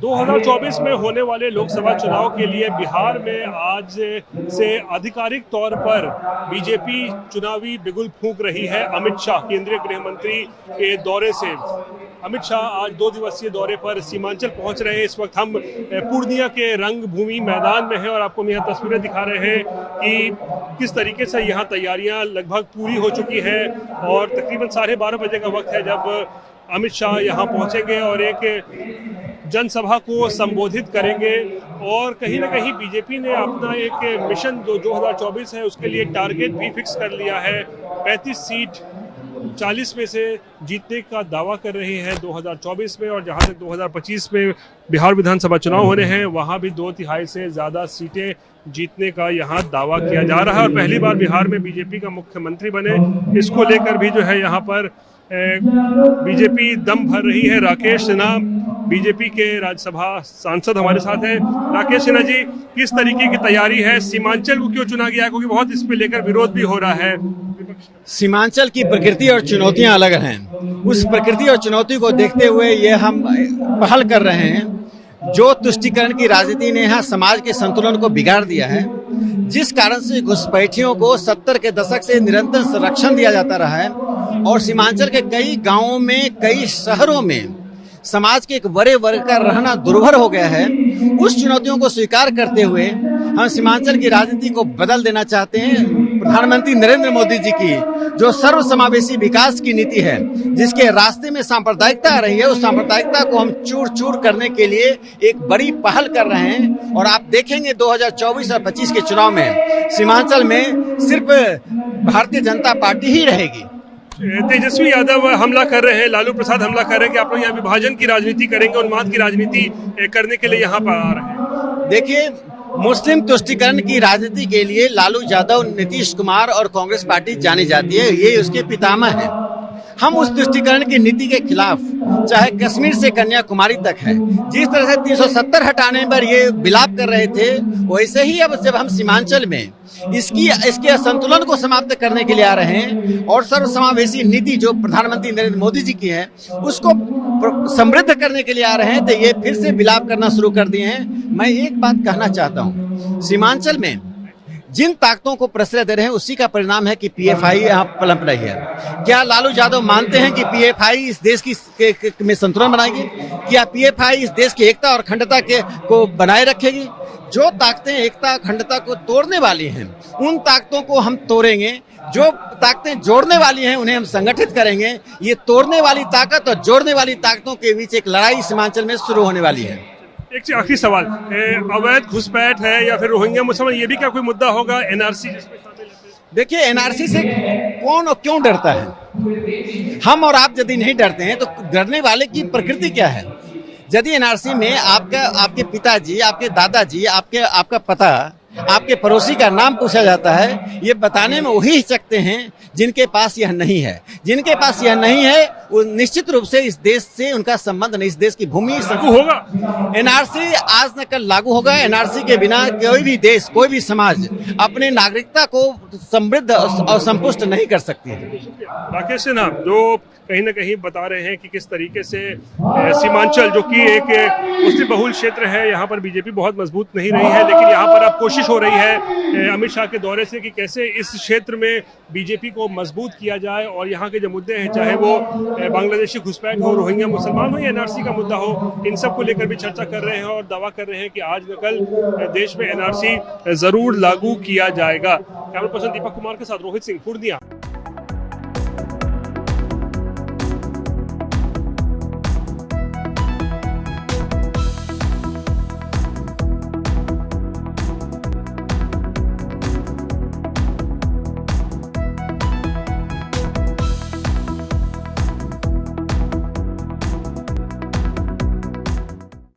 2024 में होने वाले लोकसभा चुनाव के लिए बिहार में आज से आधिकारिक तौर पर बीजेपी चुनावी बिगुल फूंक रही है। अमित शाह केंद्रीय गृह मंत्री के दौरे से अमित शाह आज 2 दिवसीय दौरे पर सीमांचल पहुंच रहे हैं। इस वक्त हम पूर्णिया के रंगभूमि मैदान में हैं और आपको हम यहाँ तस्वीरें दिखा रहे हैं कि किस तरीके से यहाँ तैयारियां लगभग पूरी हो चुकी है और तकरीबन 12:30 बजे का वक्त है जब अमित शाह यहाँ पहुंचेंगे और एक जनसभा को संबोधित करेंगे। और कहीं ना कहीं बीजेपी ने अपना एक मिशन जो 2024 है उसके लिए टारगेट भी फिक्स कर लिया है। 35 सीट 40 में से जीतने का दावा कर रहे हैं 2024 में। और जहां तक 2025 में बिहार विधानसभा चुनाव होने हैं वहां भी 2/3 से ज़्यादा सीटें जीतने का यहां दावा किया जा रहा है। और पहली बार बिहार में बीजेपी का मुख्यमंत्री बने, इसको लेकर भी जो है यहाँ पर बीजेपी दम भर रही है। राकेश सिन्हा बीजेपी के राज्यसभा सांसद हमारे साथ हैं। राकेश सिन्हा जी, किस तरीके की तैयारी है? सीमांचल को क्यों चुना गया? क्योंकि बहुत इस पे लेकर विरोध भी हो रहा है। सीमांचल की प्रकृति और चुनौतियां अलग हैं। उस प्रकृति और चुनौती को देखते हुए ये हम पहल कर रहे हैं। जो तुष्टीकरण की राजनीति ने यहाँ समाज के संतुलन को बिगाड़ दिया है, जिस कारण से घुसपैठियों को 70 के दशक से निरंतर संरक्षण दिया जाता रहा है और सीमांचल के कई गांवों में, कई शहरों में समाज के एक बड़े वर्ग का रहना दुर्भर हो गया है। उस चुनौतियों को स्वीकार करते हुए हम सीमांचल की राजनीति को बदल देना चाहते हैं। प्रधानमंत्री नरेंद्र मोदी जी की जो सर्वसमावेशी विकास की नीति है, जिसके रास्ते में सांप्रदायिकता आ रही है, उस सांप्रदायिकता को हम चूर चूर करने के लिए एक बड़ी पहल कर रहे हैं। और आप देखेंगे 2024 और 25 के चुनाव में सीमांचल में सिर्फ भारतीय जनता पार्टी ही रहेगी। तेजस्वी यादव हमला कर रहे हैं, लालू प्रसाद हमला कर रहे हैं कि आप लोग यहाँ विभाजन की राजनीति करेंगे, उन्माद की राजनीति करने के लिए यहाँ पर आ रहे हैं। देखिए, मुस्लिम तुष्टीकरण की राजनीति के लिए लालू यादव, नीतीश कुमार और कांग्रेस पार्टी जानी जाती है। ये उसके पितामह हैं। हम उस तुष्टीकरण की नीति के खिलाफ, चाहे कश्मीर से कन्याकुमारी तक है, जिस तरह से 370 हटाने पर ये विलाप कर रहे थे, वैसे ही अब जब हम सीमांचल में इसके असंतुलन को समाप्त करने के लिए आ रहे हैं और सर्वसमावेशी नीति जो प्रधानमंत्री नरेंद्र मोदी जी की है उसको समृद्ध करने के लिए आ रहे हैं, तो ये फिर से विलाप करना शुरू कर दिए हैं। मैं एक बात कहना चाहता हूँ, सीमांचल में जिन ताकतों को प्रश्रय दे रहे हैं उसी का परिणाम है कि पीएफआई यहाँ पनप रही है। क्या लालू यादव मानते हैं कि पीएफआई इस देश की में संतुलन बनाएगी? क्या पीएफआई इस देश की एकता और अखंडता को बनाए रखेगी? जो ताकतें एकता अखंडता को तोड़ने वाली हैं, उन ताकतों को हम तोड़ेंगे। जो ताकतें जोड़ने वाली हैं उन्हें हम संगठित करेंगे। ये तोड़ने वाली ताकत और जोड़ने वाली ताकतों के बीच एक लड़ाई सीमांचल में शुरू होने वाली है। एक आखिरी सवाल, अवैध घुसपैठ है या फिर रोहिंग्या मुसलमान, ये भी क्या कोई मुद्दा होगा? एनआरसी देखिए, एनआरसी से कौन और क्यों डरता है? हम और आप यदि नहीं डरते हैं तो डरने वाले की प्रकृति क्या है? यदि एनआरसी में आपके पिताजी, आपके दादाजी, आपका पता, आपके पड़ोसी का नाम पूछा जाता है, ये बताने में वही हिचकते हैं जिनके पास यह नहीं है। जिनके पास यह नहीं है वो निश्चित रूप से इस देश से उनका संबंध नहीं, इस देश की भूमि लागू होगा। एनआरसी आज न कल लागू होगा। एनआरसी के बिना कोई भी देश, कोई भी समाज अपने नागरिकता को समृद्ध और संपुष्ट नहीं कर सकती है। राकेश सिन्हा जो कहीं ना कहीं बता रहे हैं कि किस तरीके से सीमांचल जो कि एक मुस्लिम बहुल क्षेत्र है, यहाँ पर बीजेपी बहुत मजबूत नहीं रही है, लेकिन यहाँ पर अब कोशिश हो रही है अमित शाह के दौरे से कि कैसे इस क्षेत्र में बीजेपी को मजबूत किया जाए। और यहाँ के जो मुद्दे हैं, चाहे वो बांग्लादेशी घुसपैठ हो, रोहिंग्या मुसलमान हो या एनआरसी का मुद्दा हो, इन सब को लेकर भी चर्चा कर रहे हैं और दावा कर रहे हैं कि आज न कल देश में एनआरसी जरूर लागू किया जाएगा। कैमरा पर्सन दीपक कुमार के साथ रोहित सिंह, पूर्णिया।